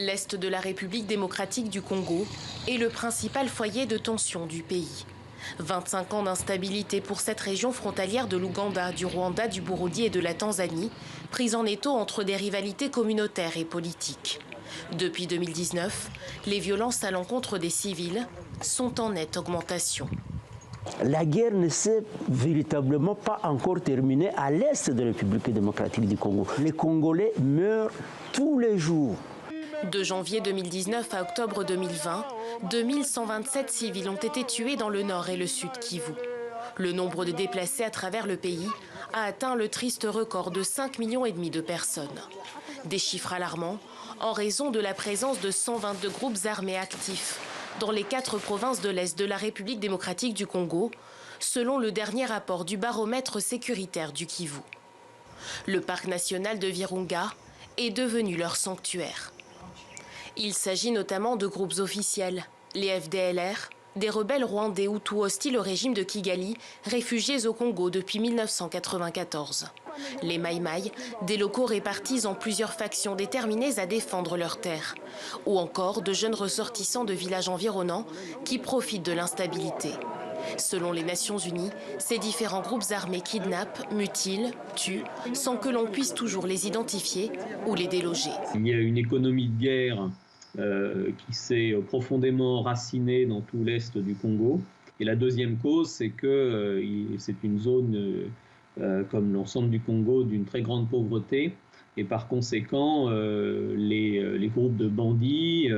L'Est de la République démocratique du Congo est le principal foyer de tension du pays. 25 ans d'instabilité pour cette région frontalière de l'Ouganda, du Rwanda, du Burundi et de la Tanzanie, prise en étau entre des rivalités communautaires et politiques. Depuis 2019, les violences à l'encontre des civils sont en nette augmentation. La guerre ne s'est véritablement pas encore terminée à l'Est de la République démocratique du Congo. Les Congolais meurent tous les jours. De janvier 2019 à octobre 2020, 2127 civils ont été tués dans le nord et le sud Kivu. Le nombre de déplacés à travers le pays a atteint le triste record de 5,5 millions de personnes. Des chiffres alarmants en raison de la présence de 122 groupes armés actifs dans les 4 provinces de l'Est de la République démocratique du Congo, selon le dernier rapport du baromètre sécuritaire du Kivu. Le parc national de Virunga est devenu leur sanctuaire. Il s'agit notamment de groupes officiels, les FDLR, des rebelles rwandais Hutus hostiles au régime de Kigali, réfugiés au Congo depuis 1994. Les Maï-Maï, des locaux répartis en plusieurs factions déterminées à défendre leurs terres. Ou encore de jeunes ressortissants de villages environnants qui profitent de l'instabilité. Selon les Nations Unies, ces différents groupes armés kidnappent, mutilent, tuent, sans que l'on puisse toujours les identifier ou les déloger. Il y a une économie de guerre qui s'est profondément enracinée dans tout l'est du Congo. Et la deuxième cause, c'est que c'est une zone, comme l'ensemble du Congo, d'une très grande pauvreté. Et par conséquent, les groupes de bandits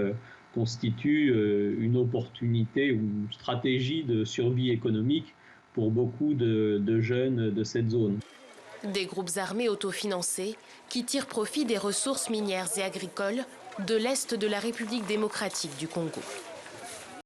constituent une opportunité ou une stratégie de survie économique pour beaucoup de jeunes de cette zone. Des groupes armés autofinancés qui tirent profit des ressources minières et agricoles de l'Est de la République démocratique du Congo.